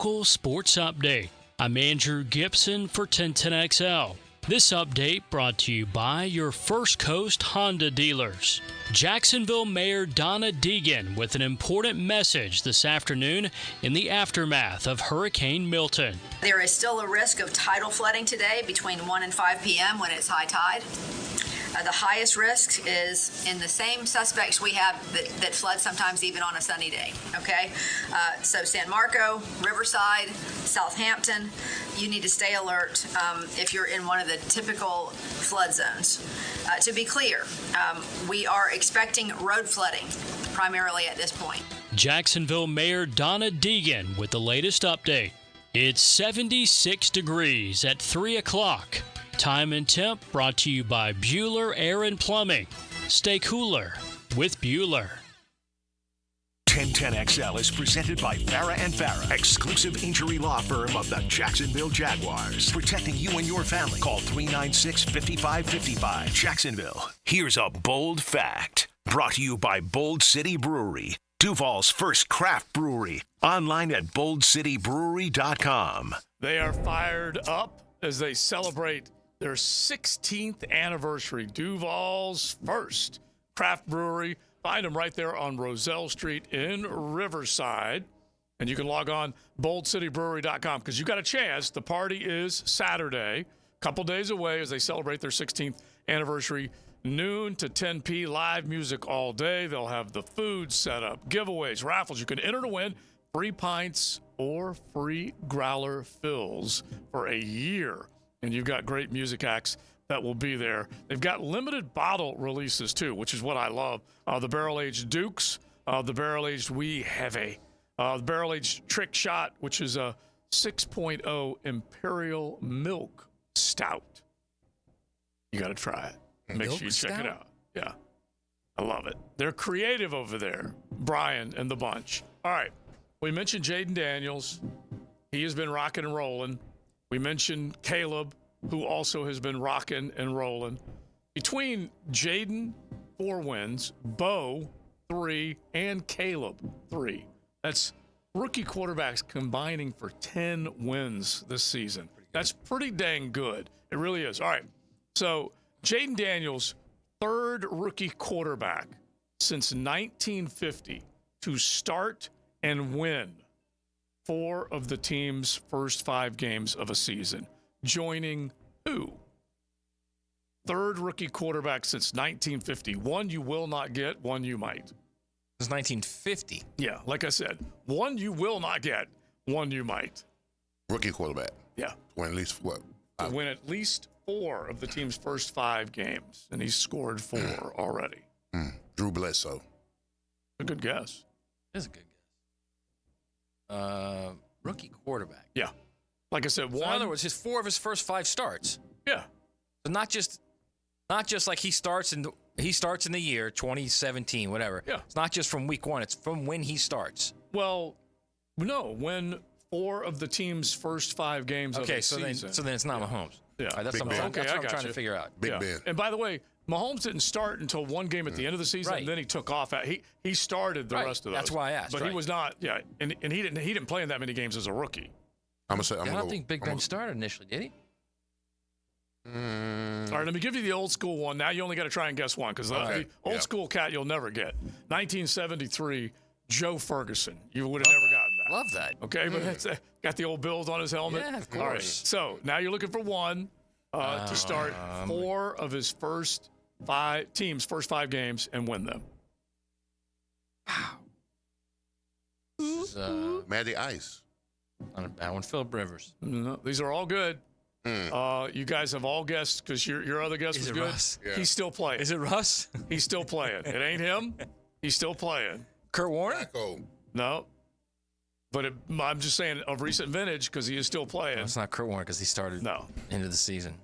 local sports update. I'm Andrew Gibson for 1010XL. This update brought to you by your First Coast Honda dealers. Jacksonville Mayor Donna Deegan with an important message this afternoon in the aftermath of Hurricane Milton. There is still a risk of tidal flooding today between 1 and 5 p.m. when it's high tide. The highest risk is in the same suspects we have that flood sometimes even on a sunny day, okay? So San Marco, Riverside, Southampton, you need to stay alert if you're in one of the typical flood zones. To be clear, we are expecting road flooding primarily at this point. Jacksonville Mayor Donna Deegan with the latest update. It's 76 degrees at 3 o'clock. Time and temp brought to you by Bueller Air and Plumbing. Stay cooler with Bueller. 1010XL is presented by Farah & Farah, exclusive injury law firm of the Jacksonville Jaguars. Protecting you and your family. Call 396-5555. Jacksonville. Here's a bold fact. Brought to you by Bold City Brewery, Duval's first craft brewery. Online at boldcitybrewery.com. They are fired up as they celebrate their 16th anniversary. Duval's first craft brewery. Find them right there on Roselle Street in Riverside. And you can log on boldcitybrewery.com because you got a chance. The party is Saturday, a couple days away as they celebrate their 16th anniversary. Noon to 10 p. Live music all day. They'll have the food set up, giveaways, raffles. You can enter to win free pints or free growler fills for a year. And you've got great music acts that will be there. They've got limited bottle releases, too, which is what I love. The barrel-aged Dukes, the barrel-aged Wee Heavy, the barrel-aged Trick Shot, which is a 6.0 Imperial Milk Stout. You got to try it. Make sure you check it out. Yeah. I love it. They're creative over there, Brian and the bunch. All right. We mentioned Jaden Daniels. He has been rocking and rolling. We mentioned Caleb, who also has been rocking and rolling. Between Jaden, 4 wins, Bo, 3, and Caleb, 3. That's rookie quarterbacks combining for 10 wins this season. That's pretty dang good. It really is. All right. So Jaden Daniels, 3rd rookie quarterback since 1950 to start and win 4 of the team's first 5 games of a season. Joining who? 3rd rookie quarterback since 1950. One you will not get, one you might. Since 1950? Yeah, like I said, one you will not get, one you might. Rookie quarterback. Yeah. Win at least what? To win at least 4 of the team's first 5 games, and he's scored 4 already. Drew Bledsoe. A good guess. It is a good guess. Rookie quarterback. Yeah. Like I said, So in other words, 4 of his first 5 starts. Yeah. So not just like he starts in the year 2017, whatever. Yeah. It's not just from week 1. It's from when he starts. Well, no, when 4 of the team's first 5 games of the season. So then it's not Mahomes. Yeah. All right, that's Big what I'm Ben. trying to figure out. Big Ben. And by the way, Mahomes didn't start until 1 game at the end of the season, Right. and then he took off. He started the Right. rest of those. That's why I asked, But right. he was not. Yeah, and he didn't play in that many games as a rookie. I'm gonna say. I don't think Big Ben started initially, did he? All right, let me give you the old school one. Now you only got to try and guess one because the old school cat you'll never get. 1973, Joe Ferguson. You would have never gotten that. Love that. Okay, but it's, got the old Bills on his helmet. Yeah, of All right, course. so now you're looking for one to start 4 of his first 5 teams' first 5 games and win them. This is, Matty Ice. not a bad one. Philip Rivers. No, these are all good. You guys have all guessed because your other guess Is was it good. Russ? Yeah. He's still playing. Is it Russ? He's still playing. It ain't him. He's still playing. Kurt Warner? Flacco. No. But I'm just saying of recent vintage because he is still playing. No, it's not Kurt Warner because he started No. into the season.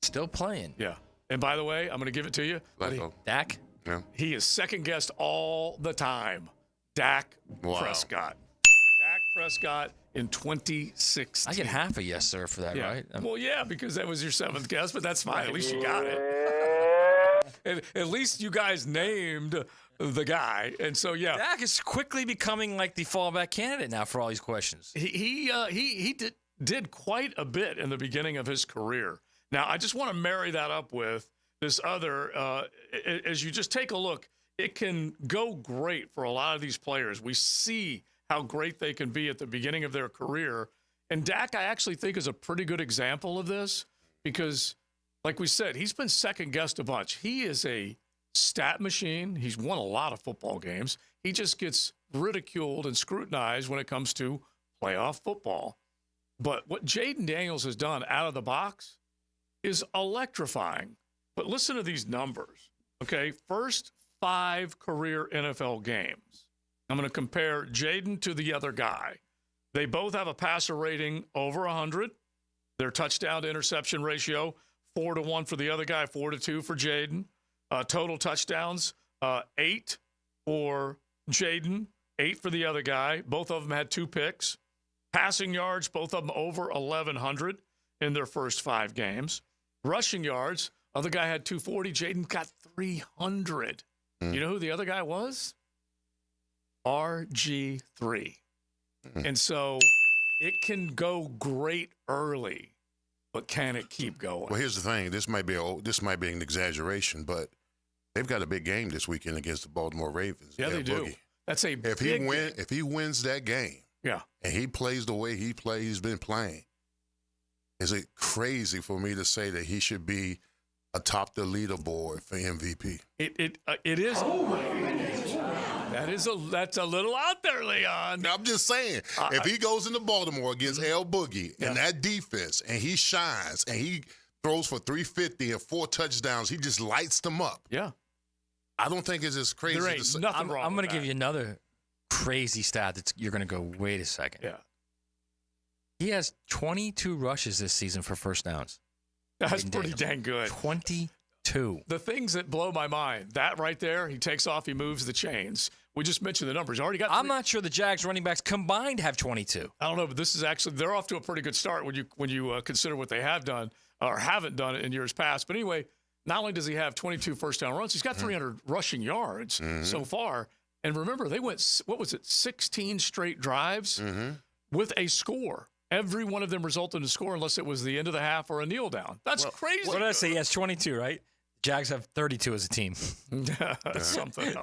Still playing. Yeah. And by the way, I'm going to give it to you. Flacco. Dak? Yeah. He is second guessed all the time. Dak Wow. Prescott. Dak Prescott in 2016. I get half a yes, sir, for that, Yeah. right? Well, yeah, because that was your 7th guess, but that's fine. At least you got it. at least you guys named the guy. And so, yeah. Dak is quickly becoming like the fallback candidate now for all these questions. He did quite a bit in the beginning of his career. Now, I just want to marry that up with this other, as you just take a look, it can go great for a lot of these players. We see how great they can be at the beginning of their career. And Dak, I actually think, is a pretty good example of this because, like we said, he's been second-guessed a bunch. He is a stat machine. He's won a lot of football games. He just gets ridiculed and scrutinized when it comes to playoff football. But what Jaden Daniels has done out of the box is electrifying. But listen to these numbers, okay? First 5 career NFL games. I'm going to compare Jaden to the other guy. They both have a passer rating over 100. Their touchdown to interception ratio, 4-1 for the other guy, 4-2 for Jaden. Total touchdowns, 8 for Jaden, 8 for the other guy. Both of them had 2 picks. Passing yards, both of them over 1,100 in their first 5 games. Rushing yards, other guy had 240. Jaden got 300. You know who the other guy was? RG3. And so it can go great early, but can it keep going? Well, here's the thing. This might be an exaggeration, but they've got a big game this weekend against the Baltimore Ravens. Yeah, they do. Boogie. That's a If he wins that game, yeah, and he plays the way he's been playing, is it crazy for me to say that he should be atop the leaderboard for MVP? It is. Oh my goodness. That's a little out there, Leon. I'm just saying, if he goes into Baltimore against El Boogie and that defense, and he shines, and he throws for 350 and 4 touchdowns, he just lights them up. Yeah. I don't think it's as crazy. There ain't nothing wrong I'm with going to give you another crazy stat that you're going to go, wait a second. Yeah. He has 22 rushes this season for first downs. That's pretty dang good. 22. The things that blow my mind, that right there, he takes off, he moves the chains. We just mentioned the numbers. Already got. I'm not sure the Jags running backs combined have 22. I don't know, but this is actually, they're off to a pretty good start when you consider what they have done or haven't done in years past. But anyway, not only does he have 22 first down runs, he's got 300 rushing yards so far. And remember, they went, 16 straight drives with a score. Every one of them resulted in a score unless it was the end of the half or a kneel down. That's crazy. What did I say? He has 22, right? Jags have 32 as a team. That's something.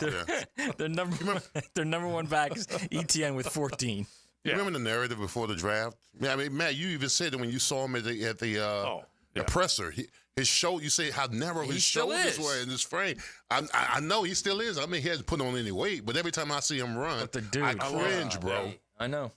Their number one back is ETN with 14. You remember the narrative before the draft? I mean, Matt, you even said it when you saw him at the presser. His shoulder, you say how narrow his shoulders were in this frame. I know he still is. I mean, he hasn't put on any weight, but every time I see him run, I cringe, bro. I know.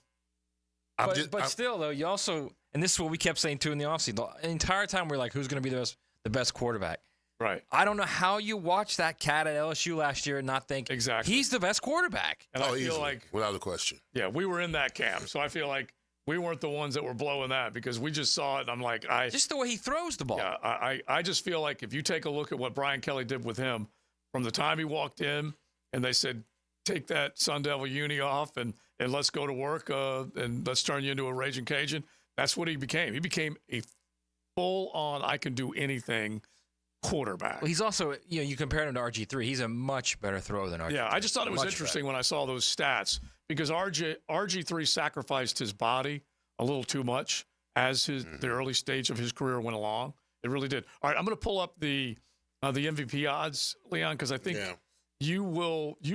But still, though, you also, and this is what we kept saying, too, in the offseason. The entire time we're like, who's going to be the best quarterback? Right. I don't know how you watch that cat at LSU last year and not think he's the best quarterback. And I feel easily, like, without a question. Yeah, we were in that camp, so I feel like we weren't the ones that were blowing that because we just saw it, and I'm like, just the way he throws the ball. Yeah, I just feel like if you take a look at what Brian Kelly did with him from the time he walked in, and they said, take that Sun Devil uni off and let's go to work and let's turn you into a Raging Cajun. That's what he became. He became a full-on, I can do anything quarterback. Well, he's also, you compare him to RG3. He's a much better thrower than RG3. Yeah, I just thought it was interesting when I saw those stats because RG3 sacrificed his body a little too much as the early stage of his career went along. It really did. All right, I'm going to pull up the MVP odds, Leon, because I think you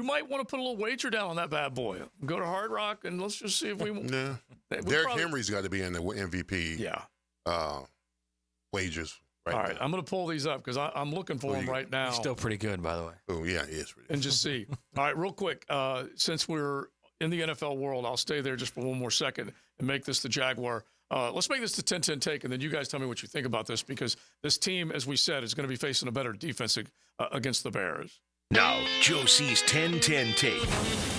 might want to put a little wager down on that bad boy. Go to Hard Rock and let's just see if we. Derrick Henry's got to be in the MVP. Wagers. Right all right, now. I'm going to pull these up because I'm looking for them right now. He's still pretty good, by the way. Oh, yeah, he is. And just see. All right, real quick, since we're in the NFL world, I'll stay there just for one more second and make this the Jaguar. Let's make this the 10-10 take, and then you guys tell me what you think about this because this team, as we said, is going to be facing a better defense against the Bears. Now, Joe C's 10-10 take.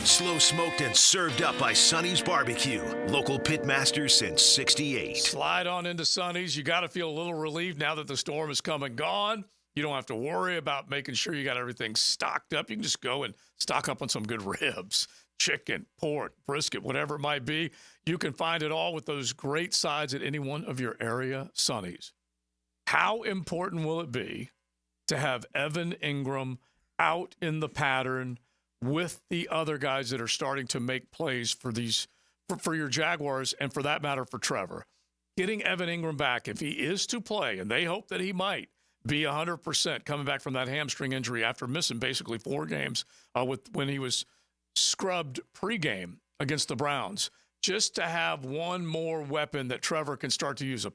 Slow smoked and served up by Sonny's Barbecue. Local pitmaster since 68. Slide on into Sonny's. You got to feel a little relieved now that the storm is come and gone. You don't have to worry about making sure you got everything stocked up. You can just go and stock up on some good ribs, chicken, pork, brisket, whatever it might be. You can find it all with those great sides at any one of your area Sonny's. How important will it be to have Evan Ingram out in the pattern with the other guys that are starting to make plays for your Jaguars, and for that matter for Trevor. Getting Evan Ingram back, if he is to play, and they hope that he might be 100% coming back from that hamstring injury after missing basically 4 games when he was scrubbed pregame against the Browns, just to have one more weapon that Trevor can start to use,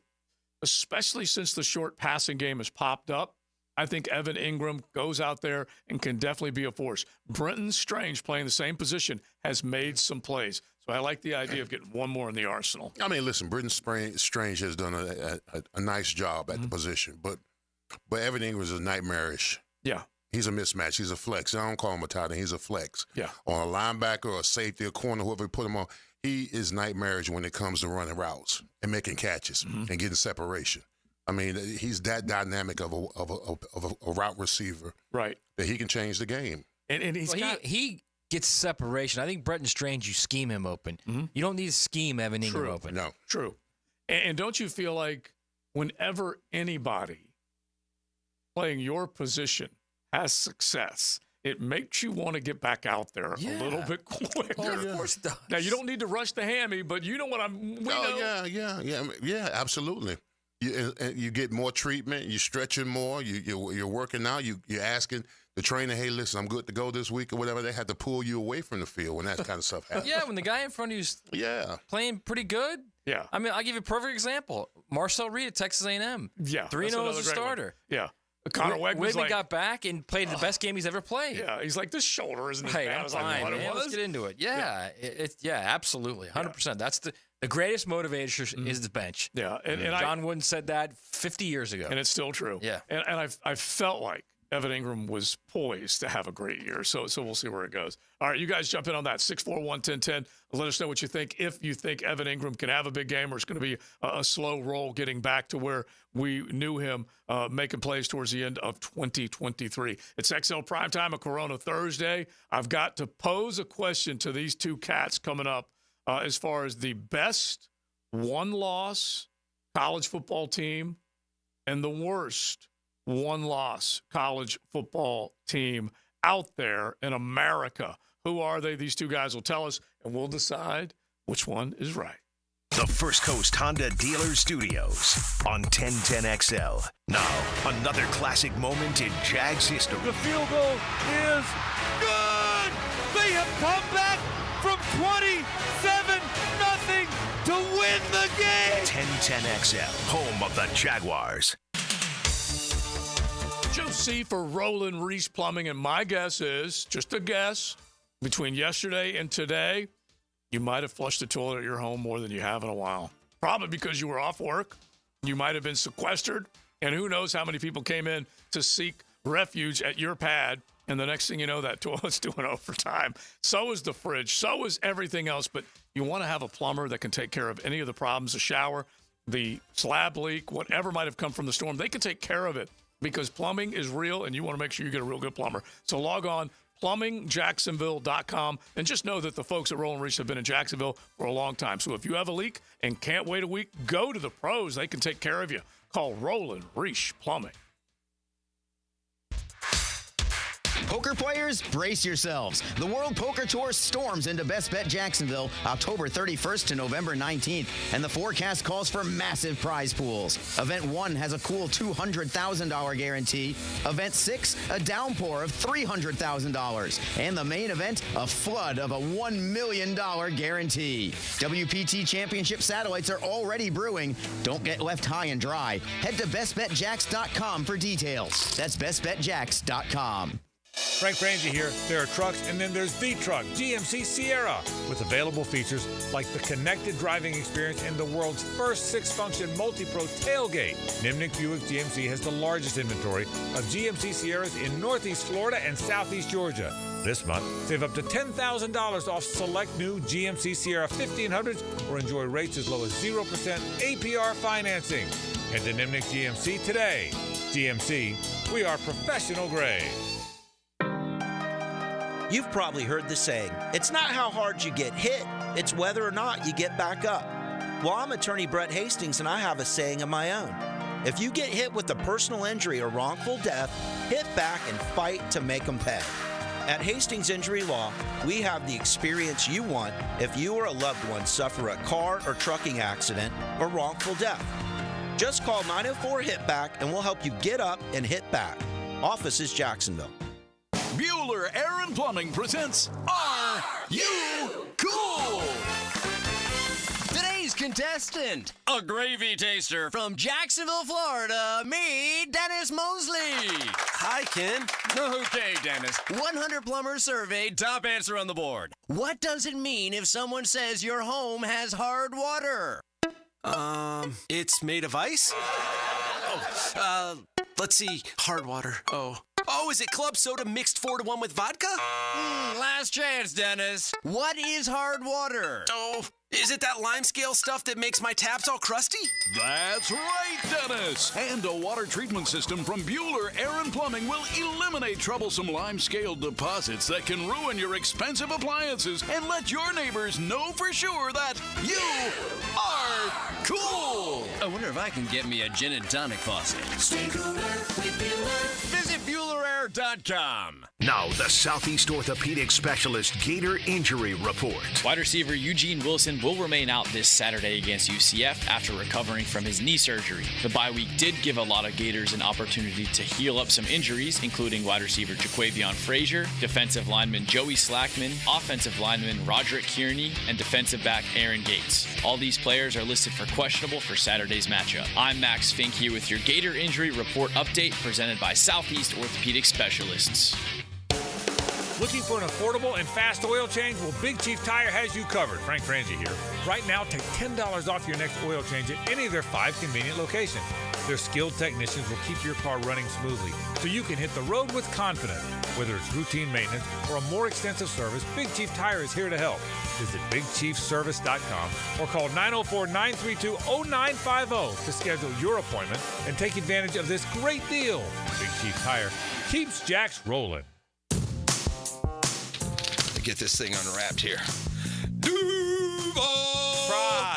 especially since the short passing game has popped up. I think Evan Ingram goes out there and can definitely be a force. Brenton Strange, playing the same position, has made some plays. So I like the idea of getting one more in the arsenal. I mean, listen, Brenton Strange has done a nice job at the position, but Evan Ingram is nightmarish. Yeah. He's a mismatch. He's a flex. I don't call him a tight end. He's a flex. Yeah. On a linebacker or a safety, a corner, whoever you put him on, he is nightmarish when it comes to running routes and making catches and getting separation. I mean, he's that dynamic of a route receiver, right? That he can change the game. And he gets separation. I think Brenton Strange, you scheme him open. You don't need to scheme Evan Ingram open. No, true. And don't you feel like whenever anybody playing your position has success, it makes you want to get back out there a little bit quicker. Oh, yeah. Of course it does. Now, you don't need to rush the hammy, but you know what Yeah, absolutely. You get more treatment. You're stretching more. You're working out. You're asking the trainer, hey, listen, I'm good to go this week or whatever. They had to pull you away from the field when that kind of stuff happens. Yeah, when the guy in front of you's playing pretty good. Yeah. I mean, I'll give you a perfect example. Marcel Reed at Texas A&M. Yeah. 3-0 as a starter. One. Yeah. Connor Wegman got back and played the best game he's ever played. Yeah, he's like, this shoulder isn't as bad as fine, I thought it was. Let's get into it. Yeah, absolutely, 100%. That's the greatest motivator is the bench. Yeah, and John Wooden said that 50 years ago, and it's still true. Yeah, and I felt like Evan Ingram was poised to have a great year. So we'll see where it goes. All right, you guys jump in on that 641-1010. Let us know what you think. If you think Evan Ingram can have a big game, or it's going to be a slow roll getting back to where we knew him making plays towards the end of 2023. It's XL Primetime, a Corona Thursday. I've got to pose a question to these two cats coming up as far as the best one-loss college football team and the worst one-loss college football team out there in America. Who are they? These two guys will tell us, and we'll decide which one is right. The First Coast Honda Dealer Studios on 1010XL. Now, another classic moment in Jags history. The field goal is good! They have come back from 27-0 to win the game! 1010XL, home of the Jaguars. Joe C. for Roland Reese Plumbing, and my guess is, just a guess, between yesterday and today, you might have flushed the toilet at your home more than you have in a while. Probably because you were off work. You might have been sequestered, and who knows how many people came in to seek refuge at your pad, and the next thing you know, that toilet's doing overtime. So is the fridge. So is everything else, but you want to have a plumber that can take care of any of the problems, the shower, the slab leak, whatever might have come from the storm. They can take care of it, because plumbing is real, and you want to make sure you get a real good plumber. So log on, plumbingjacksonville.com, and just know that the folks at Roland Reese have been in Jacksonville for a long time. So if you have a leak and can't wait a week, go to the pros. They can take care of you. Call Roland Reese Plumbing. Poker players, brace yourselves. The World Poker Tour storms into Best Bet Jacksonville October 31st to November 19th, and the forecast calls for massive prize pools. Event 1 has a cool $200,000 guarantee. Event 6, a downpour of $300,000. And the main event, a flood of a $1 million guarantee. WPT Championship satellites are already brewing. Don't get left high and dry. Head to bestbetjacks.com for details. That's bestbetjacks.com. Frank Frangie here. There are trucks, and then there's the truck, GMC Sierra, with available features like the connected driving experience and the world's first 6-function multi-pro tailgate. Nimnik Buick GMC has the largest inventory of GMC Sierras in Northeast Florida and Southeast Georgia. This month, save up to $10,000 off select new GMC Sierra 1500s or enjoy rates as low as 0% APR financing. Head to Nimnik GMC today. GMC, we are professional grade. You've probably heard the saying, it's not how hard you get hit, it's whether or not you get back up. Well, I'm attorney Brett Hastings, and I have a saying of my own. If you get hit with a personal injury or wrongful death, hit back and fight to make them pay. At Hastings Injury Law, we have the experience you want if you or a loved one suffer a car or trucking accident or wrongful death. Just call 904-HIT-BACK and we'll help you get up and hit back. Office is Jacksonville. Bueller Air and Plumbing presents Are You Cool? Today's contestant, a gravy taster from Jacksonville, Florida, me, Dennis Mosley. Hi, Ken. Okay, Dennis. 100 plumbers surveyed, top answer on the board. What does it mean if someone says your home has hard water? It's made of ice? Let's see. Hard water. Oh, is it club soda mixed 4-to-1 with vodka? Last chance, Dennis. What is hard water? Oh, is it that lime scale stuff that makes my taps all crusty? That's right, Dennis. And a water treatment system from Bueller Air and Plumbing will eliminate troublesome lime scale deposits that can ruin your expensive appliances and let your neighbors know for sure that you are cool. I wonder if I can get me a gin and tonic faucet. Stay cooler with Bueller. Visit BuellerAir.com. Now, the Southeast Orthopedic Specialist Gator Injury Report. Wide receiver Eugene Wilson will remain out this Saturday against UCF after recovering from his knee surgery. The bye week did give a lot of Gators an opportunity to heal up some injuries, including wide receiver Jaquavion Frazier, defensive lineman Joey Slackman, offensive lineman Roderick Kearney, and defensive back Aaron Gates. All these players are listed for questionable for Saturday's matchup. I'm Max Fink here with your Gator Injury Report update presented by Southeast Orthopedic Specialists. Looking for an affordable and fast oil change? Well, Big Chief Tire has you covered. Frank Frangie here. Right now, take $10 off your next oil change at any of their 5 convenient locations. Their skilled technicians will keep your car running smoothly so you can hit the road with confidence. Whether it's routine maintenance or a more extensive service, Big Chief Tire is here to help. Visit BigChiefService.com or call 904-932-0950 to schedule your appointment and take advantage of this great deal. Big Chief Tire keeps Jacks rolling. Get this thing unwrapped here. Duval!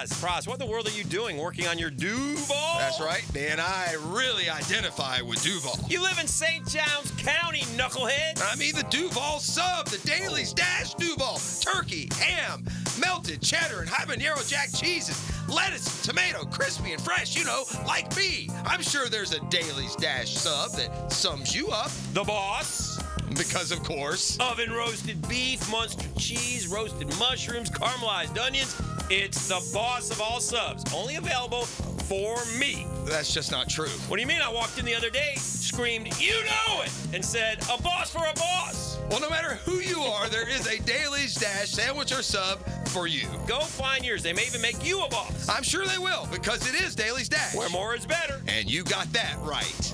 Praz, what in the world are you doing working on your Duval? That's right, man. I really identify with Duval. You live in St. Johns County, knucklehead. I mean the Duval sub, the Daily Stash Duval. Turkey, ham, melted cheddar, and habanero jack cheeses. Lettuce, tomato, crispy and fresh, you know, like me. I'm sure there's a Daily Stash sub that sums you up. The boss. Because, of course. Oven roasted beef, Munster cheese, roasted mushrooms, caramelized onions. It's the boss of all subs. Only available for me. That's just not true. What do you mean? I walked in the other day, screamed, "You know it!" and said, "A boss for a boss." Well, no matter who you are, there is a Daily Stash sandwich or sub for you. Go find yours. They may even make you a boss. I'm sure they will, because it is Daily Stash. Where more is better. And you got that right.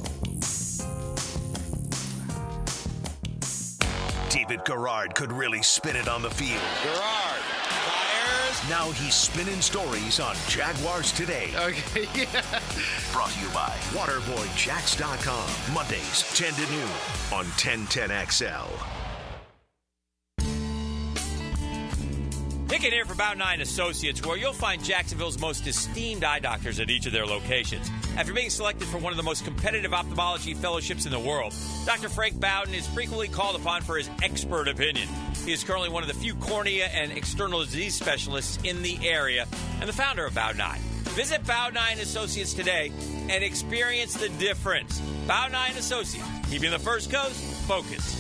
David Garrard could really spin it on the field. Garrard fires. Now he's spinning stories on Jaguars Today. Okay, yeah. Brought to you by WaterboyJacks.com. Mondays, 10 to noon on 1010XL. Pickett here for Bout 9 Associates, where you'll find Jacksonville's most esteemed eye doctors at each of their locations. After being selected for one of the most competitive ophthalmology fellowships in the world, Dr. Frank Bowden is frequently called upon for his expert opinion. He is currently one of the few cornea and external disease specialists in the area and the founder of Bout 9. Visit Bout 9 Associates today and experience the difference. Bout 9 Associates, keeping the First Coast focused.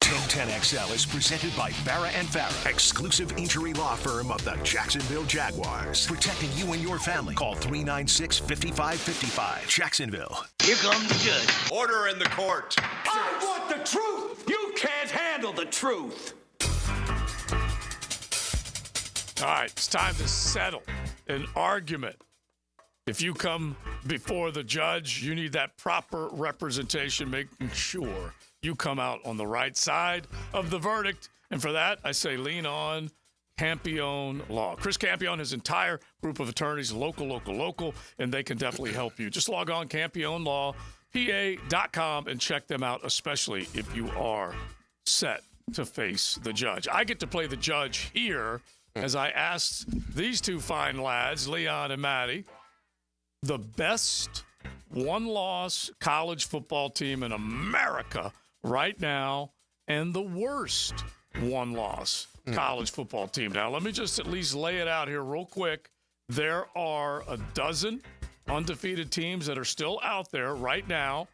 1010XL is presented by Farah & Farah, exclusive injury law firm of the Jacksonville Jaguars. Protecting you and your family. Call 396-5555. Jacksonville. Here comes the judge. Order in the court. I want the truth. You can't handle the truth. All right, it's time to settle an argument. If you come before the judge, you need that proper representation, making sure you come out on the right side of the verdict. And for that, I say lean on Campione Law. Chris Campione, his entire group of attorneys, local, and they can definitely help you. Just log on CampioneLawPA.com and check them out, especially if you are set to face the judge. I get to play the judge here as I asked these two fine lads, Leon and Matty, the best one-loss college football team in America right now and the worst one-loss college football team. Now, let me just at least lay it out here real quick. There are a dozen undefeated teams that are still out there right now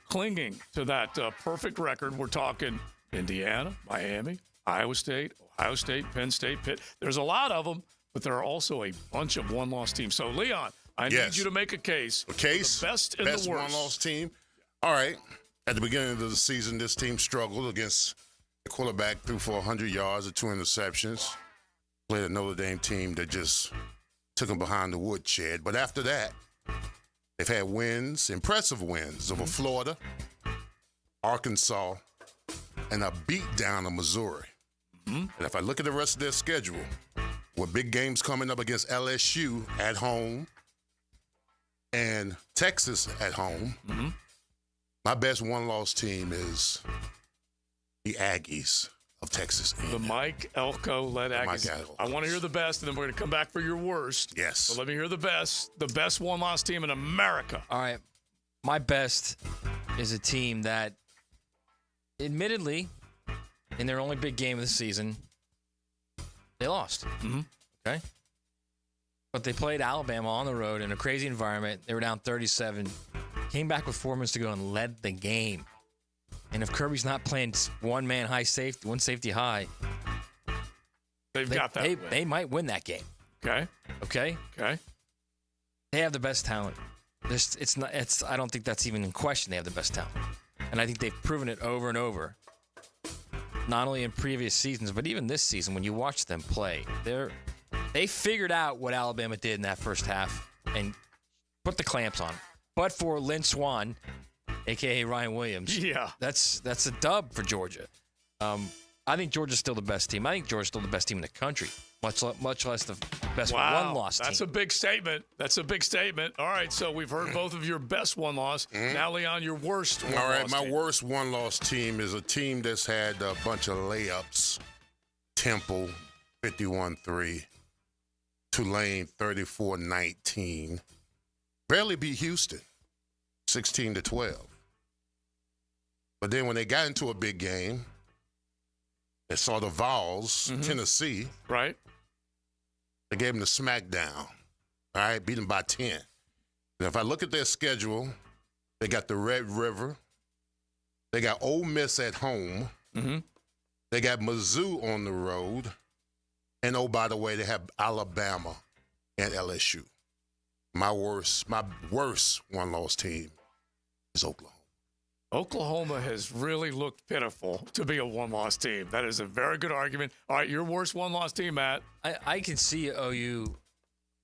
clinging to that perfect record. We're talking Indiana, Miami, Iowa State, Ohio State, Penn State, Pitt. There's a lot of them, but there are also a bunch of one-loss teams. So, Leon, I need you to make a case. A case? The best and the worst. One-loss team. All right. At the beginning of the season, this team struggled against the quarterback, threw for 100 yards and 2 interceptions. Played a Notre Dame team that just took them behind the woodshed. But after that, they've had wins, impressive wins over Florida, Arkansas, and a beatdown of Missouri. And if I look at the rest of their schedule, with big games coming up against LSU at home and Texas at home, my best one-loss team is the Aggies of Texas. The Mike Elko-led Aggies. I want to hear the best, and then we're going to come back for your worst. Yes. So let me hear the best one-loss team in America. All right. My best is a team that, admittedly, in their only big game of the season, they lost. Okay? But they played Alabama on the road in a crazy environment. They were down 37, came back with 4 minutes to go and led the game. And if Kirby's not playing one safety high, they might win that game. Okay. They have the best talent. I don't think that's even in question. They have the best talent. And I think they've proven it over and over. Not only in previous seasons, but even this season, when you watch them play, they figured out what Alabama did in that first half and put the clamps on. But for Lynn Swann, a.k.a. Ryan Williams, that's a dub for Georgia. I think Georgia's still the best team. I think Georgia's still the best team in the country, much less the best one-loss team. That's a big statement. All right, so we've heard both of your best one-loss. Now, Leon, your worst one-loss All right, my team. worst one-loss team is a team that's had a bunch of layups. Temple, 51-3. Tulane, 34-19. Barely beat Houston, 16-12. But then when they got into a big game, they saw the Vols, Tennessee. Right. They gave them the smackdown. All right, beat them by 10. And if I look at their schedule, they got the Red River. They got Ole Miss at home. They got Mizzou on the road. And, oh, by the way, they have Alabama and LSU. My worst one-loss team is Oklahoma. Oklahoma has really looked pitiful to be a one-loss team. That is a very good argument. All right, your worst one-loss team, Matt. I can see OU,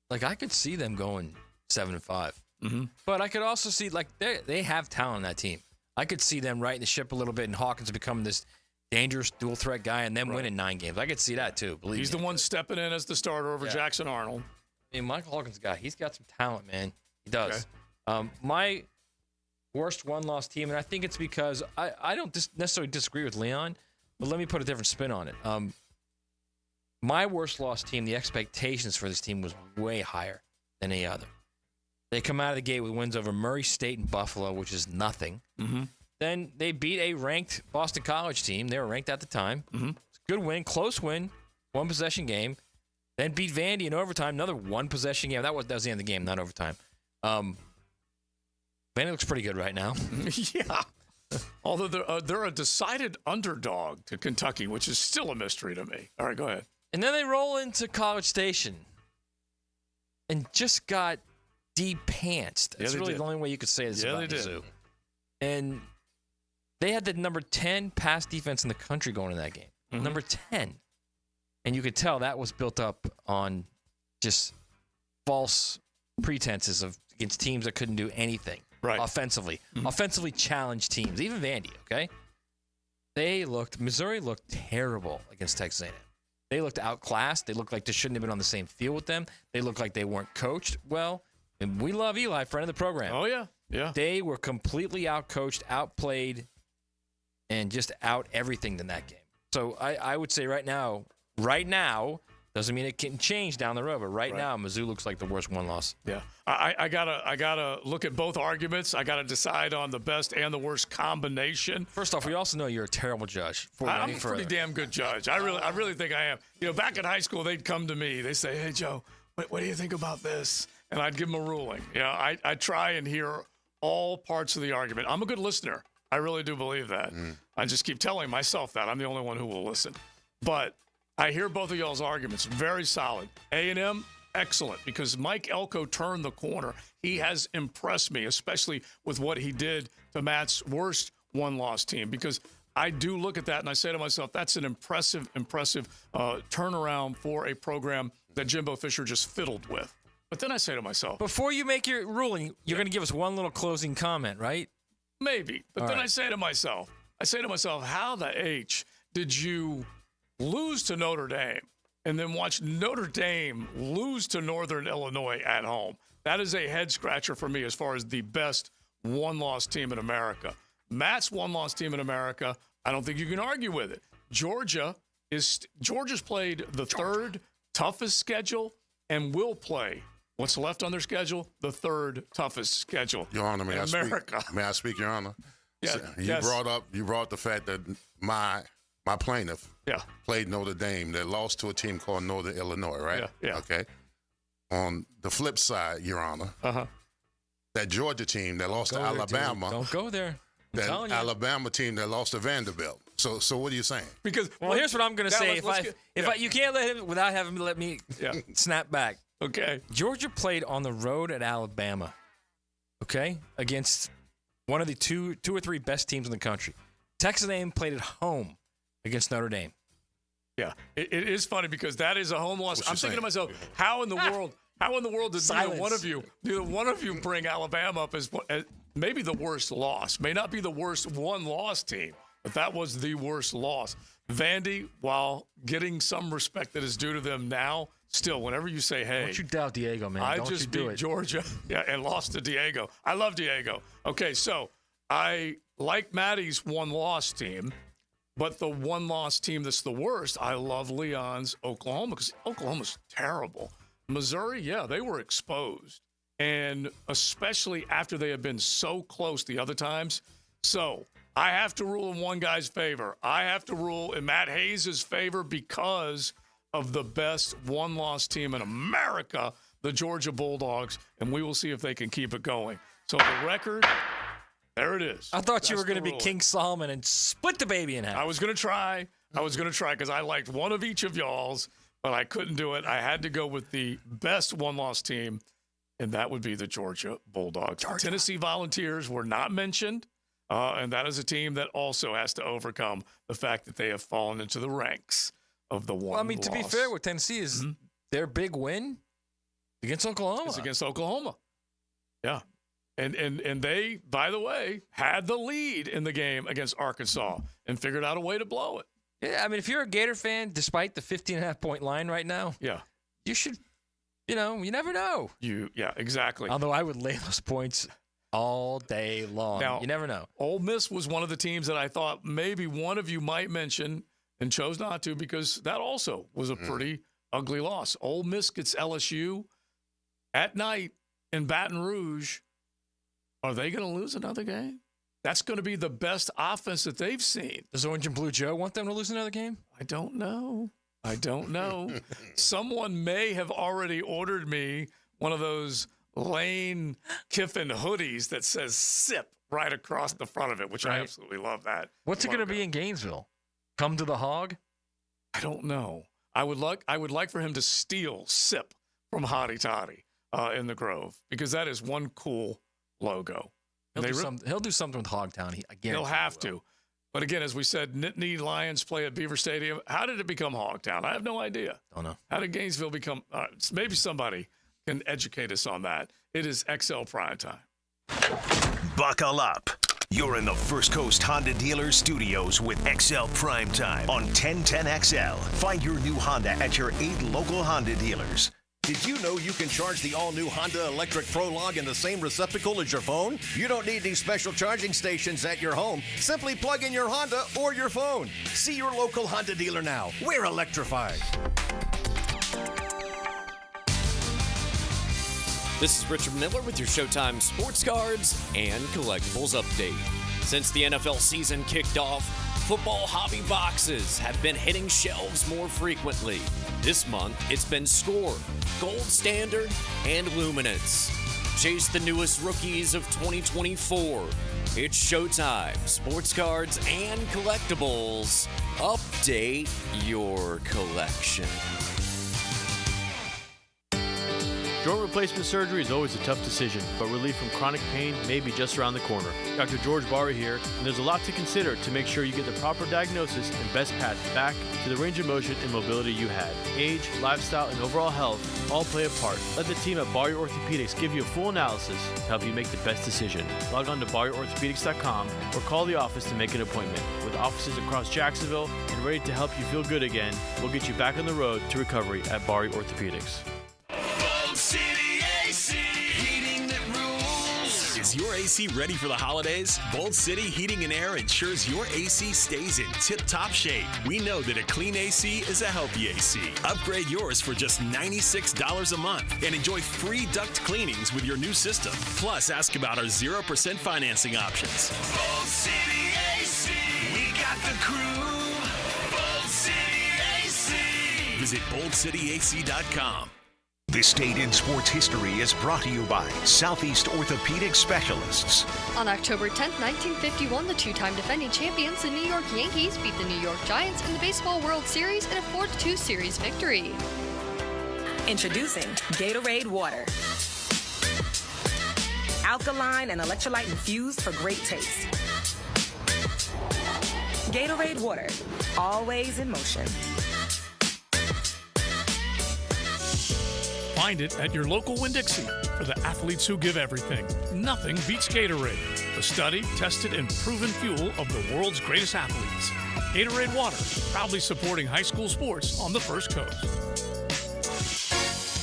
I could see them going 7-5. But I could also see, they have talent on that team. I could see them righting the ship a little bit and Hawkins becoming this dangerous dual-threat guy and them winning 9 games. I could see that, too. Believe me. He's the one stepping in as the starter over Jackson Arnold. I mean, Michael Hawkins' guy, he's got some talent, man. He does. Okay. My worst one-loss team, and I think it's because I don't necessarily disagree with Leon, but let me put a different spin on it. My worst loss team, the expectations for this team was way higher than any other. They come out of the gate with wins over Murray State and Buffalo, which is nothing. Then they beat a ranked Boston College team. They were ranked at the time. It's a good win, close win, one-possession game. Then beat Vandy in overtime, another one-possession game. That was the end of the game, not overtime. Vandy looks pretty good right now. Although they're a decided underdog to Kentucky, which is still a mystery to me. All right, go ahead. And then they roll into College Station and just got de-pantsed. That's really the only way you could say this about Mizzou. And they had the number 10 pass defense in the country going in that game. Number 10. And you could tell that was built up on just false pretenses against teams that couldn't do anything offensively. Offensively challenged teams, even Vandy, okay? Missouri looked terrible against Texas A&M. They looked outclassed. They looked like they shouldn't have been on the same field with them. They looked like they weren't coached well. And we love Eli, friend of the program. Oh, yeah. They were completely outcoached, outplayed, and just out everything in that game. So I would say right now, Doesn't mean it can change down the road, but right now, Mizzou looks like the worst one-loss. Yeah, I gotta look at both arguments. I gotta decide on the best and the worst combination. First off, we also know you're a terrible judge. I'm a pretty damn good judge. I really think I am. You know, back in high school, they'd come to me. They say, "Hey, Joe, what do you think about this?" And I'd give them a ruling. You know, I try and hear all parts of the argument. I'm a good listener. I really do believe that. I just keep telling myself that. I'm the only one who will listen. But I hear both of y'all's arguments. Very solid. A&M, excellent, because Mike Elko turned the corner. He has impressed me, especially with what he did to Matt's worst one-loss team, because I do look at that and I say to myself, that's an impressive turnaround for a program that Jimbo Fisher just fiddled with. But then I say to myself, before you make your ruling, you're going to give us one little closing comment, right? Maybe. But then I say to myself, how the H did you lose to Notre Dame and then watch Notre Dame lose to Northern Illinois at home? That is a head scratcher for me as far as the best one-loss team in America. Matt's one-loss team in America, I don't think you can argue with it. Georgia's played the third toughest schedule and will play what's left on their schedule, the third toughest schedule. Your Honor, may I speak, Your Honor? Yeah. You brought the fact that my plaintiff played Notre Dame that lost to a team called Northern Illinois, right? Yeah. Okay. On the flip side, Your Honor, that Georgia team that lost to Alabama. Don't go there. That Alabama team that lost to Vanderbilt. So what are you saying? Because here's what I'm going to say. You can't let him without having to let me snap back. Okay. Georgia played on the road at Alabama. Okay, against one of the two or three best teams in the country. Texas A&M played at home against Notre Dame. Yeah, it is funny because that is a home loss. I'm thinking to myself, how in the world did neither one of you bring Alabama up as maybe the worst loss? May not be the worst one-loss team, but that was the worst loss. Vandy, while getting some respect that is due to them now, still, whenever you say, hey. Don't you doubt Diego, man. I just beat Georgia and lost to Diego. I love Diego. Okay, so I like Maddie's one-loss team, but the one-loss team that's the worst, I love Leon's Oklahoma because Oklahoma's terrible. Missouri, they were exposed, and especially after they had been so close the other times. So I have to rule in one guy's favor. I have to rule in Matt Hayes' favor because of the best one-loss team in America, the Georgia Bulldogs, and we will see if they can keep it going. So the record, there it is. I thought you were going to be King Solomon and split the baby in half. I was going to try because I liked one of each of y'all's, but I couldn't do it. I had to go with the best one-loss team, and that would be the Georgia Bulldogs. The Tennessee Volunteers were not mentioned, and that is a team that also has to overcome the fact that they have fallen into the ranks of the one loss. To be fair with Tennessee is their big win against Oklahoma. It's against Oklahoma. Yeah. And they, by the way, had the lead in the game against Arkansas and figured out a way to blow it. Yeah, if you're a Gator fan, despite the 15.5-point line right now, you should, you never know. Yeah, exactly. Although I would lay those points all day long. Now, you never know. Ole Miss was one of the teams that I thought maybe one of you might mention and chose not to because that also was a pretty ugly loss. Ole Miss gets LSU at night in Baton Rouge. Are they going to lose another game? That's going to be the best offense that they've seen. Does Orange and Blue Joe want them to lose another game? I don't know. Someone may have already ordered me one of those Lane Kiffin hoodies that says SIP right across the front of it, which I absolutely love that. What's it going to be in Gainesville? Come to the Hog? I don't know. I would like for him to steal SIP from Hottie Toddy in the Grove because that is one cool logo. He'll do something with Hogtown. He'll have to. But again, as we said, Nittany Lions play at Beaver Stadium. How did it become Hogtown? I have no idea. Don't know. How did Gainesville become? Maybe somebody can educate us on that. It is XL Primetime. Buckle up. You're in the First Coast Honda Dealer Studios with XL Primetime on 1010XL. Find your new Honda at your 8 local Honda dealers. Did you know you can charge the all-new Honda Electric Prologue in the same receptacle as your phone? You don't need any special charging stations at your home. Simply plug in your Honda or your phone. See your local Honda dealer now. We're electrified. This is Richard Miller with your Showtime Sports Cards and Collectibles update. Since the NFL season kicked off, football hobby boxes have been hitting shelves more frequently. This month, it's been Score, Gold Standard, and Luminance. Chase the newest rookies of 2024. It's Showtime Sports Cards and Collectibles. Update your collection. Joint replacement surgery is always a tough decision, but relief from chronic pain may be just around the corner. Dr. George Barry here, and there's a lot to consider to make sure you get the proper diagnosis and best path back to the range of motion and mobility you had. Age, lifestyle, and overall health all play a part. Let the team at Barry Orthopedics give you a full analysis to help you make the best decision. Log on to BarryOrthopedics.com or call the office to make an appointment. With offices across Jacksonville and ready to help you feel good again, we'll get you back on the road to recovery at Barry Orthopedics. City AC, heating that rules. Is your AC ready for the holidays? Bold City Heating and Air ensures your AC stays in tip-top shape. We know that a clean AC is a healthy AC. Upgrade yours for just $96 a month and enjoy free duct cleanings with your new system. Plus, ask about our 0% financing options. Bold City AC, we got the crew. Bold City AC. Visit boldcityac.com. This date in sports history is brought to you by Southeast Orthopedic Specialists. On October 10th, 1951, the two-time defending champions, the New York Yankees, beat the New York Giants in the Baseball World Series in a 4-2 series victory. Introducing Gatorade Water. Alkaline and electrolyte infused for great taste. Gatorade Water, always in motion. Find it at your local Winn-Dixie. For the athletes who give everything, nothing beats Gatorade, the studied, tested, and proven fuel of the world's greatest athletes. Gatorade Water, proudly supporting high school sports on the First Coast.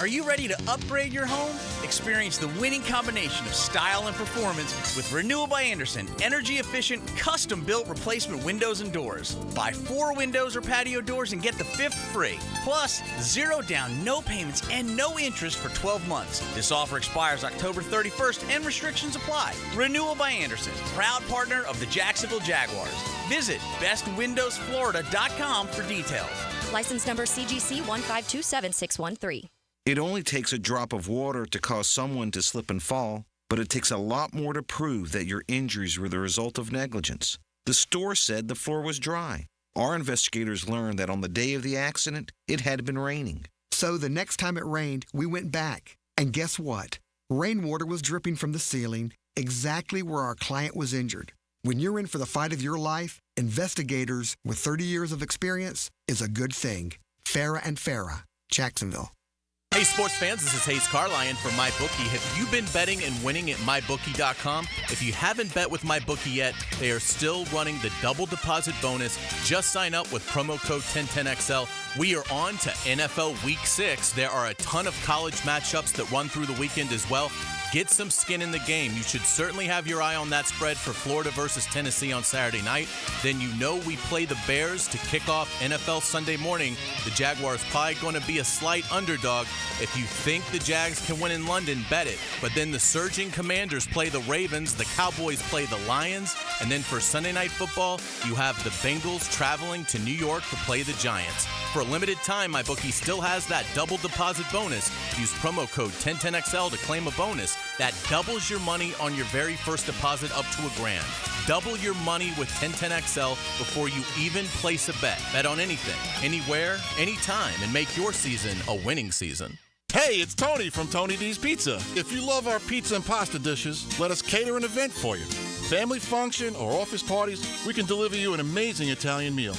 Are you ready to upgrade your home? Experience the winning combination of style and performance with Renewal by Andersen, energy-efficient, custom-built replacement windows and doors. Buy 4 windows or patio doors and get the 5th free. Plus, 0 down, no payments, and no interest for 12 months. This offer expires October 31st and restrictions apply. Renewal by Andersen, proud partner of the Jacksonville Jaguars. Visit bestwindowsflorida.com for details. License number CGC 1527613. It only takes a drop of water to cause someone to slip and fall, but it takes a lot more to prove that your injuries were the result of negligence. The store said the floor was dry. Our investigators learned that on the day of the accident, it had been raining. So the next time it rained, we went back. And guess what? Rainwater was dripping from the ceiling, exactly where our client was injured. When you're in for the fight of your life, investigators with 30 years of experience is a good thing. Farah and Farah, Jacksonville. Hey, sports fans, this is Hayes Carlyon from MyBookie. Have you been betting and winning at MyBookie.com? If you haven't bet with MyBookie yet, they are still running the double deposit bonus. Just sign up with promo code 1010XL. We are on to NFL Week 6. There are a ton of college matchups that run through the weekend as well. Get some skin in the game. You should certainly have your eye on that spread for Florida versus Tennessee on Saturday night. Then you know we play the Bears to kick off NFL Sunday morning. The Jaguars probably going to be a slight underdog. If you think the Jags can win in London, bet it. But then the surging Commanders play the Ravens, the Cowboys play the Lions, and then for Sunday Night Football, you have the Bengals traveling to New York to play the Giants. For a limited time, MyBookie still has that double deposit bonus. Use promo code 1010XL to claim a bonus. That doubles your money on your very first deposit up to $1,000. Double your money with 1010XL before you even place a bet. Bet on anything, anywhere, anytime, and make your season a winning season. Hey, it's Tony from Tony D's Pizza. If you love our pizza and pasta dishes, let us cater an event for you. Family function or office parties, we can deliver you an amazing Italian meal.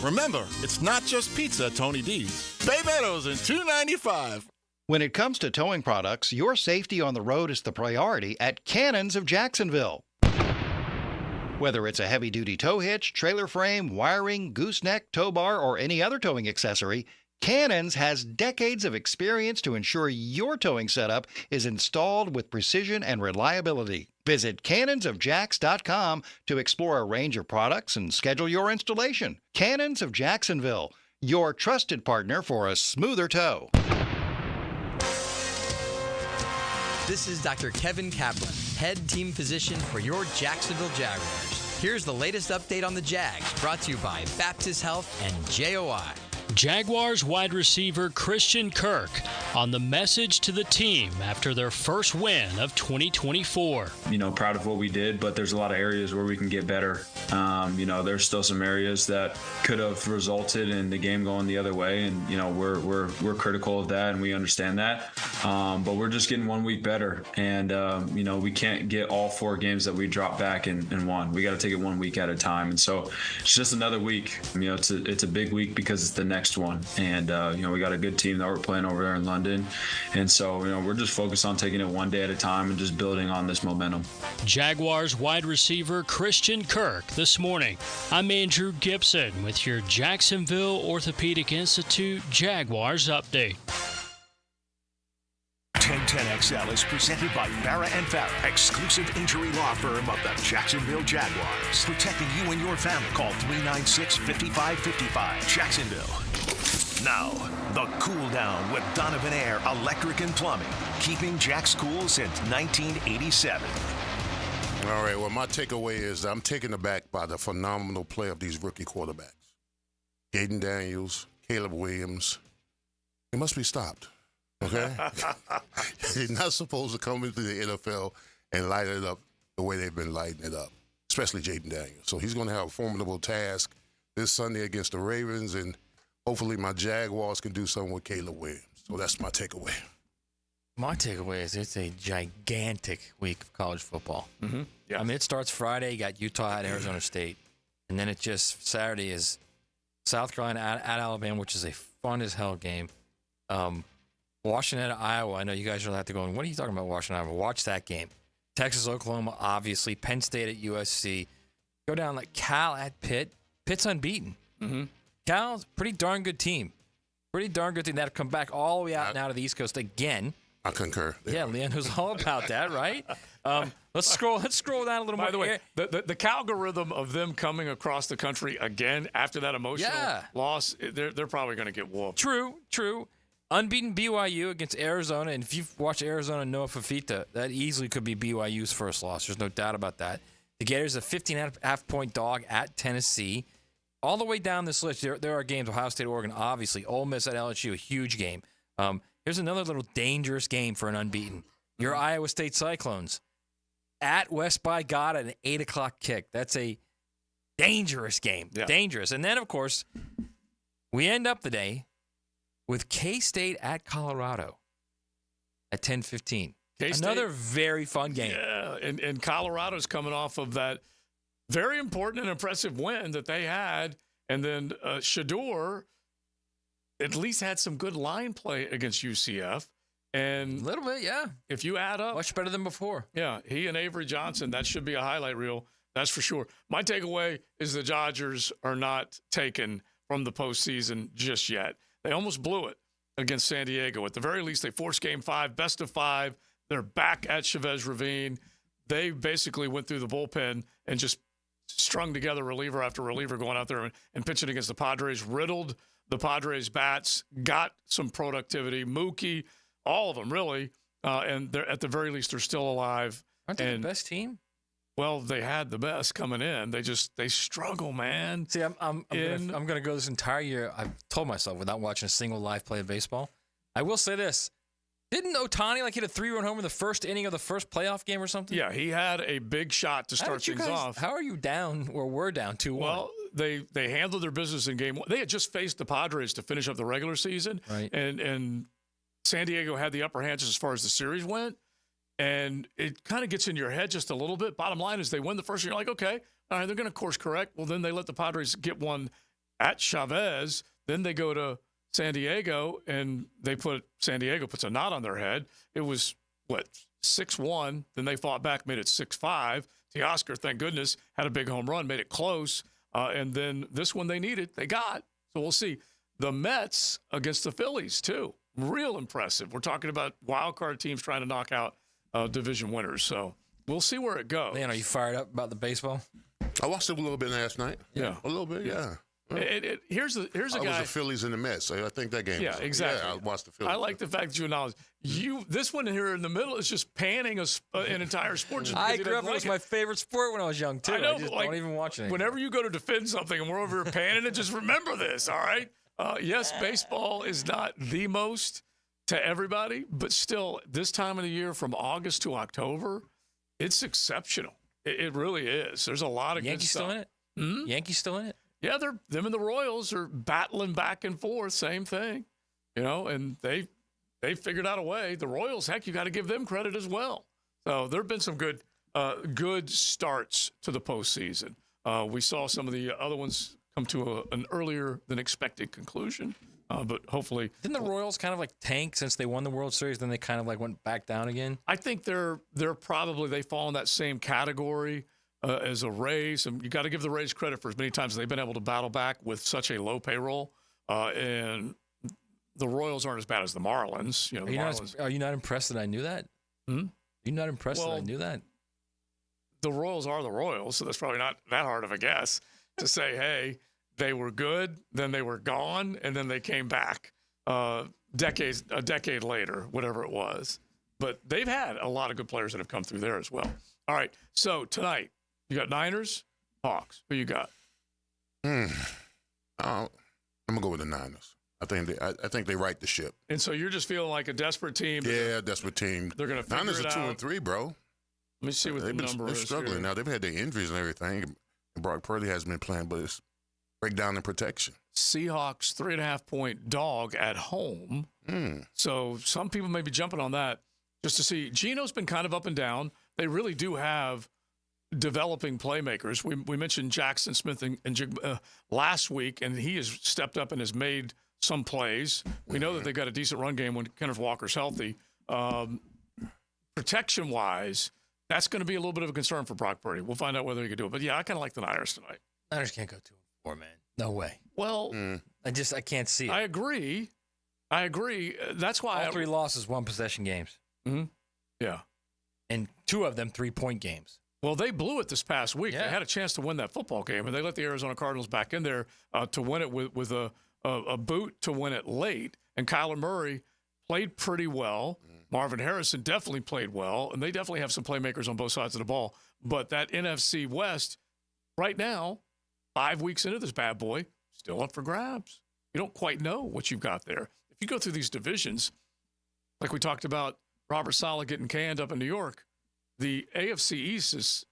Remember, it's not just pizza at Tony D's. Bay Meadows and $2.95. When it comes to towing products, your safety on the road is the priority at Cannons of Jacksonville. Whether it's a heavy-duty tow hitch, trailer frame, wiring, gooseneck, tow bar, or any other towing accessory, Cannons has decades of experience to ensure your towing setup is installed with precision and reliability. Visit cannonsofjax.com to explore a range of products and schedule your installation. Cannons of Jacksonville, your trusted partner for a smoother toe. This is Dr. Kevin Kaplan, head team physician for your Jacksonville Jaguars. Here's the latest update on the Jags, brought to you by Baptist Health and JOI. Jaguars wide receiver Christian Kirk on the message to the team after their first win of 2024. Proud of what we did, but there's a lot of areas where we can get better. There's still some areas that could have resulted in the game going the other way, and we're critical of that, and we understand that. But we're just getting 1 week better, and we can't get all 4 games that we dropped back and won. We got to take it 1 week at a time, and so it's just another week. It's a big week because it's the next one, and we got a good team that we're playing over there in London, and so we're just focused on taking it one day at a time and just building on this momentum. Jaguars wide receiver Christian Kirk this morning. I'm Andrew Gibson with your Jacksonville Orthopedic Institute Jaguars update. 1010XL is presented by Farah & Farah, exclusive injury law firm of the Jacksonville Jaguars. Protecting you and your family. Call 396-5555. Jacksonville. Now, the Cool Down with Donovan Air Electric and Plumbing. Keeping Jack's cool since 1987. All right, well, my takeaway is I'm taken aback by the phenomenal play of these rookie quarterbacks. Jaden Daniels, Caleb Williams. They must be stopped. Okay? They're not supposed to come into the NFL and light it up the way they've been lighting it up, especially Jaden Daniels. So he's going to have a formidable task this Sunday against the Ravens, and hopefully my Jaguars can do something with Caleb Williams. So that's my takeaway. My takeaway is it's a gigantic week of college football. Mm-hmm. Yeah. I mean, it starts Friday. You got Utah at Arizona State. And then it just, Saturday is South Carolina at Alabama, which is a fun as hell game. Washington at Iowa. I know you guys will have to go, what are you talking about, Washington, Iowa? Watch that game. Texas, Oklahoma, obviously. Penn State at USC. Go down like Cal at Pitt. Pitt's unbeaten. Mm-hmm. Cal's a pretty darn good team. Pretty darn good team. That'll come back all the way out now to the East Coast again. I concur. Yeah, Leon was all about that, right? Let's scroll down a little more. By the way, the algorithm of them coming across the country again after that emotional loss, they're probably going to get whooped. True. Unbeaten BYU against Arizona, and if you've watched Arizona and Noah Fafita, that easily could be BYU's first loss. There's no doubt about that. The Gators a 15.5-point dog at Tennessee. All the way down this list, there are games, Ohio State, Oregon, obviously. Ole Miss at LSU, a huge game. Here's another little dangerous game for an unbeaten. Your Iowa State Cyclones at West by God at an 8 o'clock kick. That's a dangerous game. Yeah. Dangerous. And then, of course, we end up the day with K-State at Colorado at 10:15. Another very fun game. Yeah, and Colorado's coming off of that very important and impressive win that they had. And then Shador at least had some good line play against UCF. And a little bit, yeah. If you add up. Much better than before. Yeah, he and Avery Johnson, that should be a highlight reel. That's for sure. My takeaway is the Dodgers are not taken from the postseason just yet. They almost blew it against San Diego. At the very least, they forced Game 5, best of 5. They're back at Chavez Ravine. They basically went through the bullpen and just strung together reliever after reliever going out there and pitching against the Padres, riddled the Padres' bats, got some productivity. Mookie, all of them, really. And they're at the very least, they're still alive. Aren't they the best team? Well, they had the best coming in. They struggle, man. See, I'm gonna go this entire year. I've told myself without watching a single live play of baseball. I will say this: didn't Ohtani hit a 3-run homer in the first inning of the first playoff game or something? Yeah, he had a big shot to start things off. How are you down or we're down 2-1? Well, they handled their business in Game 1. They had just faced the Padres to finish up the regular season, right? And San Diego had the upper hand just as far as the series went. And it kind of gets in your head just a little bit. Bottom line is they win the first, and you're like, okay, all right, they're going to course correct. Well, then they let the Padres get one at Chavez. Then they go to San Diego, and San Diego puts a knot on their head. It was, 6-1. Then they fought back, made it 6-5. Teoscar, thank goodness, had a big home run, made it close. And then this one they needed, they got. So we'll see. The Mets against the Phillies, too. Real impressive. We're talking about wild card teams trying to knock out division winners. So we'll see where it goes. Man, are you fired up about the baseball? I watched it a little bit last night. Yeah. A little bit, yeah. Here's a guy. I was the Phillies and the Mets, so I think that game. Yeah, exactly. Yeah, I watched the Phillies. I like the fact that you acknowledge this one here in the middle is just panning an entire sport. I grew up. It was my favorite sport when I was young too. I know, just like, don't even watch it. Whenever you go to defend something and we're over here panning it, just remember this. All right. Yes, baseball is not the most to everybody, but still, this time of the year, from August to October, it's exceptional. It really is. There's a lot of Yankees good stuff. still in it. Hmm? Yankees still in it. Yeah, them and the Royals are battling back and forth. Same thing, and they figured out a way. The Royals, heck, you got to give them credit as well. So there have been some good starts to the postseason. We saw some of the other ones come to an earlier than expected conclusion, but hopefully. Didn't the Royals kind of like tank since they won the World Series? Then they kind of like went back down again. I think they're probably they fall in that same category as a Rays, and you got to give the Rays credit for as many times as they've been able to battle back with such a low payroll. And the Royals aren't as bad as the Marlins. Are you not impressed that I knew that? Hmm? You're not impressed that I knew that? The Royals are the Royals, so that's probably not that hard of a guess to say, hey, they were good, then they were gone, and then they came back a decade later, whatever it was. But they've had a lot of good players that have come through there as well. All right, so tonight, you got Niners, Hawks. Who you got? I'm gonna go with the Niners. I think they right the ship. And so you're just feeling like a desperate team. Yeah, desperate team. They're gonna figure Niners it are out. 2-3, bro. Let me see what the number they're is. struggling here. now. They've had their injuries and everything. And Brock Purdy hasn't been playing, but it's breakdown in protection. Seahawks 3.5-point dog at home. So some people may be jumping on that just to see. Geno's been kind of up and down. They really do have developing playmakers. We mentioned Jackson Smith and last week, and he has stepped up and has made some plays. We know that they've got a decent run game when Kenneth Walker's healthy. Protection-wise, that's going to be a little bit of a concern for Brock Purdy. We'll find out whether he can do it. But, yeah, I kind of like the Niners tonight. Niners can't go 2-4, man. No way. Well, I can't see it. I agree. That's why all three losses, one possession games. Mm-hmm. Yeah. And two of them 3-point games. Well, they blew it this past week. Yeah. They had a chance to win that football game, and they let the Arizona Cardinals back in there to win it with a boot to win it late. And Kyler Murray played pretty well. Marvin Harrison definitely played well, and they definitely have some playmakers on both sides of the ball. But that NFC West, right now, 5 weeks into this bad boy, still up for grabs. You don't quite know what you've got there. If you go through these divisions, like we talked about Robert Saleh getting canned up in New York, the AFC East it's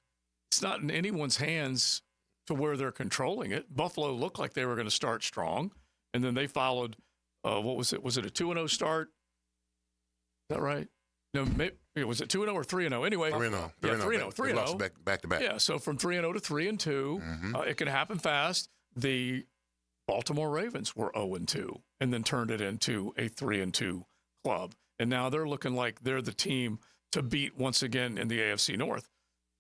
not in anyone's hands to where they're controlling it. Buffalo looked like they were going to start strong, and then they followed, what was it? Was it a 2-0 start? Is that right? No, maybe, was it 2-0 or 3-0? Anyway, 3-0. 3-0. Back to back. Yeah, so from 3-0 to 3-2, it can happen fast. The Baltimore Ravens were 0-2 and then turned it into a 3-2 club. And now they're looking like they're the team to beat once again in the AFC North.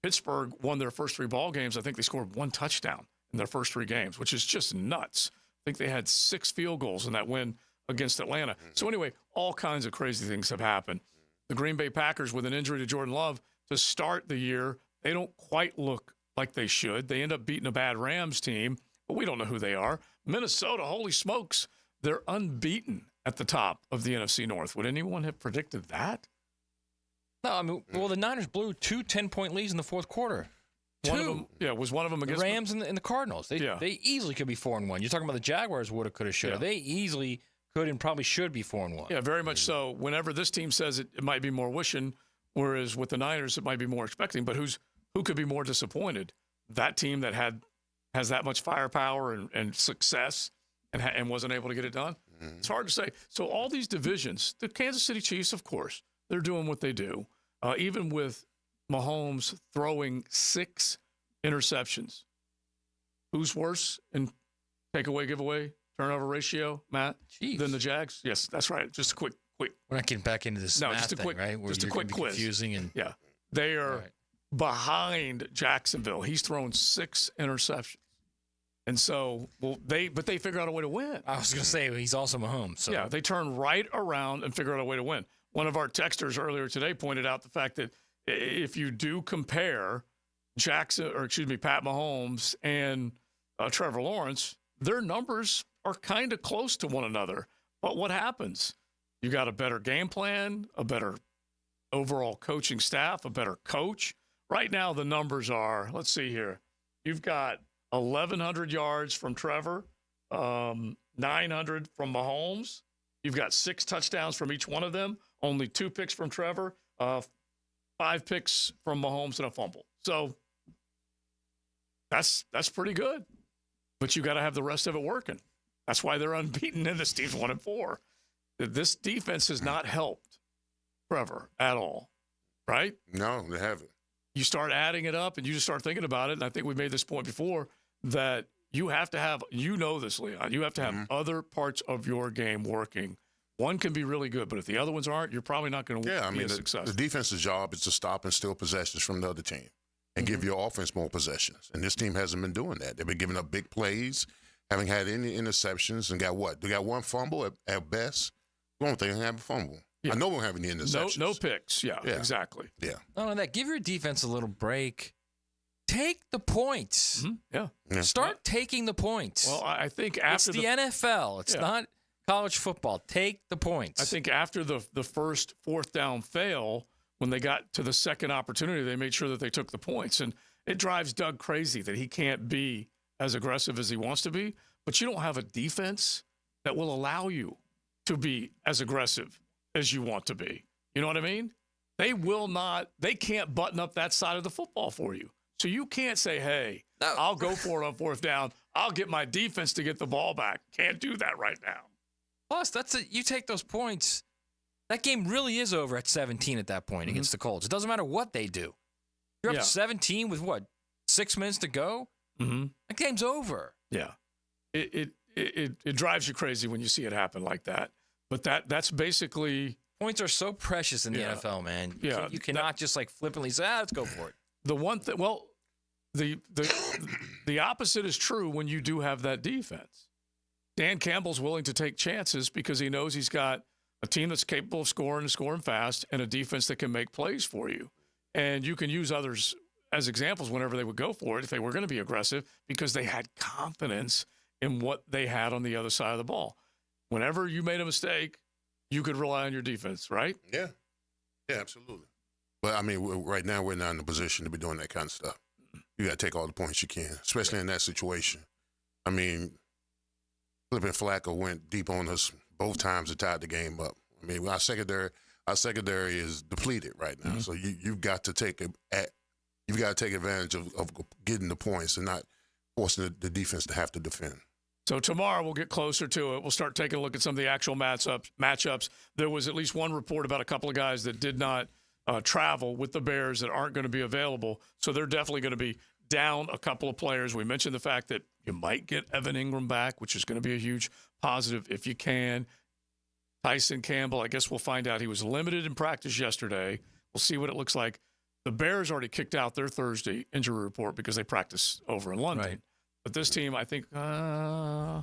Pittsburgh won their first 3 ball games. I think they scored 1 touchdown in their first 3 games, which is just nuts. I think they had 6 field goals in that win against Atlanta. So anyway, all kinds of crazy things have happened. The Green Bay Packers, with an injury to Jordan Love to start the year, they don't quite look like they should. They end up beating a bad Rams team, but we don't know who they are. Minnesota, holy smokes, they're unbeaten at the top of the NFC North. Would anyone have predicted that? No, I mean, well, the Niners blew 2 10-point leads in the fourth quarter. Was one of them against the Rams and the Cardinals? They easily could be 4-1. You're talking about the Jaguars woulda, coulda, shoulda. Yeah. They easily could and probably should be 4-1. Yeah, very much so. Whenever this team says it might be more wishing, whereas with the Niners it might be more expecting. But who could be more disappointed? That team that has that much firepower and success and wasn't able to get it done. It's hard to say. So all these divisions, the Kansas City Chiefs, of course, they're doing what they do. Even with Mahomes throwing 6 interceptions. Who's worse in takeaway, giveaway, turnover ratio, Matt, than the Jags? Yes, that's right. Just a quick. We're not getting back into this math just a quick, thing, right? Where just a quick quiz. Confusing and yeah, they are behind Jacksonville. He's thrown 6 interceptions, and so they figure out a way to win. I was going to say he's also Mahomes. So. Yeah, they turn right around and figure out a way to win. One of our texters earlier today pointed out the fact that if you do compare Pat Mahomes and Trevor Lawrence, their numbers are kind of close to one another. But what happens? You got a better game plan, a better overall coaching staff, a better coach. Right now, the numbers are, let's see here. You've got 1,100 yards from Trevor, 900 from Mahomes. You've got 6 touchdowns from each one of them, only 2 picks from Trevor, 5 picks from Mahomes and a fumble. So that's pretty good. But you got to have the rest of it working. That's why they're unbeaten, and this team's 1-4. This defense has not helped Trevor at all, right? No, they haven't. You start adding it up, and you just start thinking about it, and I think we made this point before, that you have to have, you know this, Leon, you have to have other parts of your game working. One can be really good, but if the other ones aren't, you're probably not going to be a success. The defense's job is to stop and steal possessions from the other team and give your offense more possessions. And this team hasn't been doing that. They've been giving up big plays, haven't had any interceptions, and got what? They got 1 fumble at best. We don't think they have a fumble. Yeah. I know we don't have any interceptions. No picks. Yeah, exactly. Yeah. Not only that, give your defense a little break. Take the points. Yeah. Start taking the points. Well, I think after it's the NFL. It's not college football. Take the points. I think after the first 4th down fail, when they got to the second opportunity, they made sure that they took the points. And it drives Doug crazy that he can't be as aggressive as he wants to be. But you don't have a defense that will allow you to be as aggressive as you want to be. You know what I mean? They can't button up that side of the football for you. So you can't say, hey, I'll go for it on 4th down. I'll get my defense to get the ball back. Can't do that right now. Plus, you take those points, that game really is over at 17 at that point against the Colts. It doesn't matter what they do. You're up 17 with 6 minutes to go? That game's over. Yeah. It drives you crazy when you see it happen like that. But that's basically... Points are so precious in the NFL, man. You cannot just flippantly say, let's go for it. The one thing, the opposite is true when you do have that defense. Dan Campbell's willing to take chances because he knows he's got a team that's capable of scoring and scoring fast and a defense that can make plays for you. And you can use others as examples whenever they would go for it if they were going to be aggressive because they had confidence in what they had on the other side of the ball. Whenever you made a mistake, you could rely on your defense, right? Yeah. Yeah, absolutely. But, I mean, right now we're not in a position to be doing that kind of stuff. You got to take all the points you can, especially in that situation. I mean, Flippin' Flacco went deep on us both times and tied the game up. I mean, our secondary is depleted right now. So you've got to take advantage of getting the points and not forcing the defense to have to defend. So tomorrow we'll get closer to it. We'll start taking a look at some of the actual matchups. There was at least one report about a couple of guys that did not travel with the Bears that aren't going to be available. So they're definitely going to be down a couple of players. We mentioned the fact that you might get Evan Ingram back, which is going to be a huge positive if you can. Tyson Campbell, I guess we'll find out. He was limited in practice yesterday. We'll see what it looks like. The Bears already kicked out their Thursday injury report because they practice over in London. Right. But this team, I think, I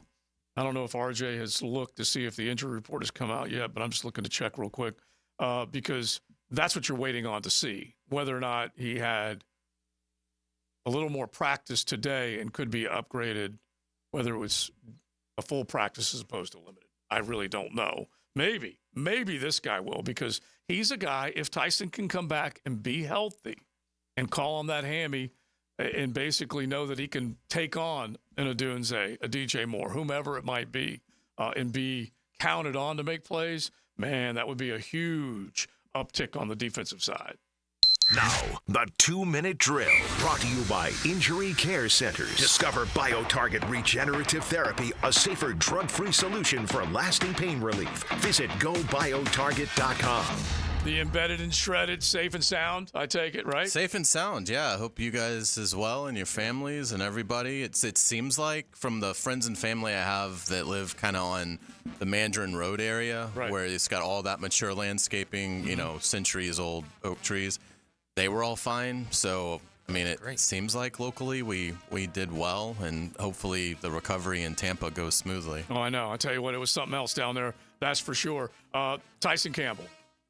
don't know if RJ has looked to see if the injury report has come out yet, but I'm just looking to check real quick because that's what you're waiting on to see, whether or not he had a little more practice today and could be upgraded, whether it was a full practice as opposed to limited. I really don't know. Maybe this guy will because he's a guy, if Tyson can come back and be healthy and call on that hammy and basically know that he can take on an Odunze, a DJ Moore, whomever it might be, and be counted on to make plays, man, that would be a huge uptick on the defensive side. Now, the 2-minute drill brought to you by Injury Care Centers. Discover BioTarget Regenerative Therapy, a safer drug-free solution for lasting pain relief. Visit GoBioTarget.com. The embedded and shredded, safe and sound, I take it, right? Safe and sound, yeah. I hope you guys as well and your families and everybody. It seems like from the friends and family I have that live kind of on the Mandarin Road area, where it's got all that mature landscaping, centuries-old oak trees, they were all fine. So, I mean, it seems like locally we did well, and hopefully the recovery in Tampa goes smoothly. Oh, I know. I tell you what, it was something else down there, that's for sure. Tyson Campbell.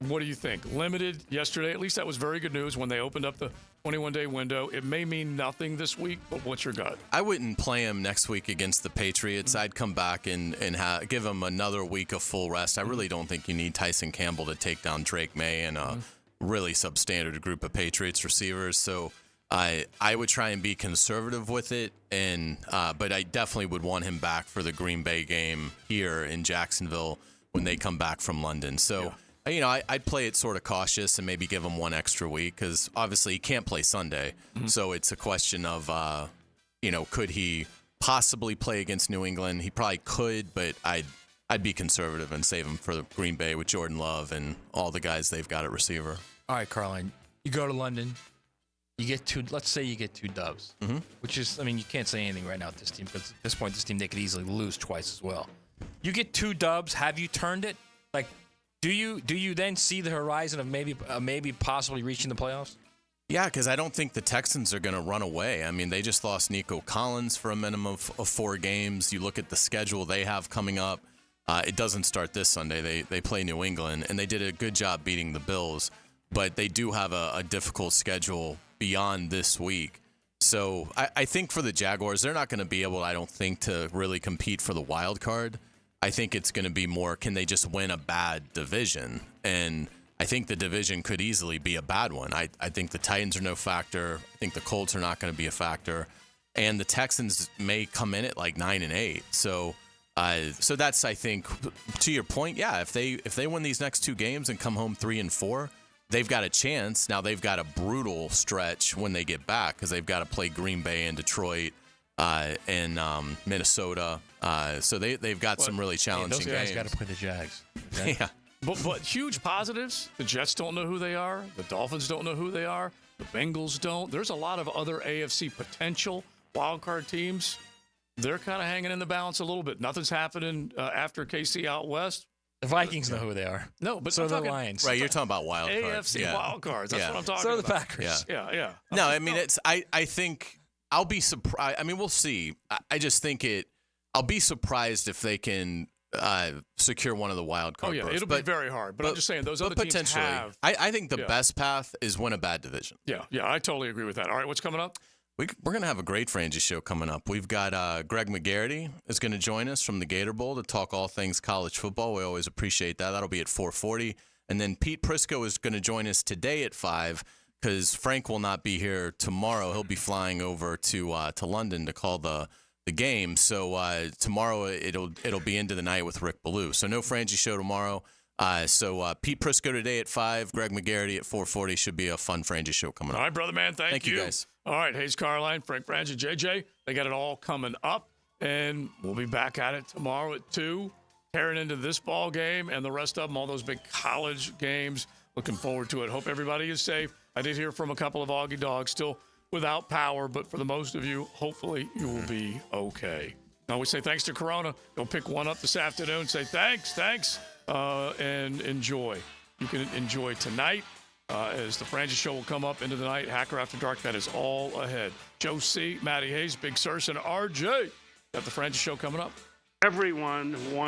What do you think? Limited yesterday. At least that was very good news when they opened up the 21-day window. It may mean nothing this week, but what's your gut? I wouldn't play him next week against the Patriots. I'd come back and give him another week of full rest. I really don't think you need Tyson Campbell to take down Drake May and a really substandard group of Patriots receivers. So I would try and be conservative with it, but I definitely would want him back for the Green Bay game here in Jacksonville when they come back from London. So. Yeah. I'd play it sort of cautious and maybe give him one extra week because obviously he can't play Sunday. So it's a question of, could he possibly play against New England? He probably could, but I'd be conservative and save him for the Green Bay with Jordan Love and all the guys they've got at receiver. All right, Carline, you go to London. Let's say you get 2 dubs, which is, you can't say anything right now with this team because at this point, this team, they could easily lose twice as well. You get 2 dubs. Have you turned it? Do you then see the horizon of maybe possibly reaching the playoffs? Yeah, because I don't think the Texans are going to run away. They just lost Nico Collins for a minimum of 4 games. You look at the schedule they have coming up. It doesn't start this Sunday. They play New England, and they did a good job beating the Bills. But they do have a difficult schedule beyond this week. So I think for the Jaguars, they're not going to be able, I don't think, to really compete for the wild card. I think it's going to be more, can they just win a bad division? And I think the division could easily be a bad one. I think the Titans are no factor. I think the Colts are not going to be a factor. And the Texans may come in at 9-8. So that's, I think, to your point, yeah, if they win these next 2 games and come home 3-4, they've got a chance. Now they've got a brutal stretch when they get back because they've got to play Green Bay and Detroit and Minnesota. So they've got some really challenging games. Those guys got to play the Jags. Okay? Yeah. But huge positives. The Jets don't know who they are. The Dolphins don't know who they are. The Bengals don't. There's a lot of other AFC potential wildcard teams. They're kind of hanging in the balance a little bit. Nothing's happening after KC out west. The Vikings know who they are. No, but so are the Lions. Right, you're talking about wild cards. AFC wild cards. That's what I'm talking about. So are the Packers. Yeah. No, I think I'll be surprised. We'll see. I just think I'll be surprised if they can secure one of the wild card berths. It'll be very hard. But I'm just saying those other teams have. I think the best path is win a bad division. Yeah, I totally agree with that. All right, what's coming up? We're going to have a great Frangie show coming up. We've got Greg McGarity is going to join us from the Gator Bowl to talk all things college football. We always appreciate that. That'll be at 4:40. And then Pete Prisco is going to join us today at 5 because Frank will not be here tomorrow. He'll be flying over to London to call the game. So tomorrow it'll be into the night with Rick Ballou. So no Frangie show tomorrow. So Pete Prisco today at 5, Greg McGarity at 4:40. Should be a fun Frangie show coming up. All right, brother man. Thank you guys. All right, Hayes Carline, Frank Frangie, JJ. They got it all coming up, and we'll be back at it tomorrow at 2, tearing into this ball game and the rest of them, all those big college games. Looking forward to it. Hope everybody is safe. I did hear from a couple of Augie dogs still without power, but for the most of you, hopefully you will be okay. Now we say thanks to Corona. Go pick one up this afternoon. Say thanks, and enjoy. You can enjoy tonight as the Frangie Show will come up into the night. Hacker After Dark, that is all ahead. Joe C., Matty Hayes, Big Searcy, and RJ. Got the Frangie Show coming up. Everyone wants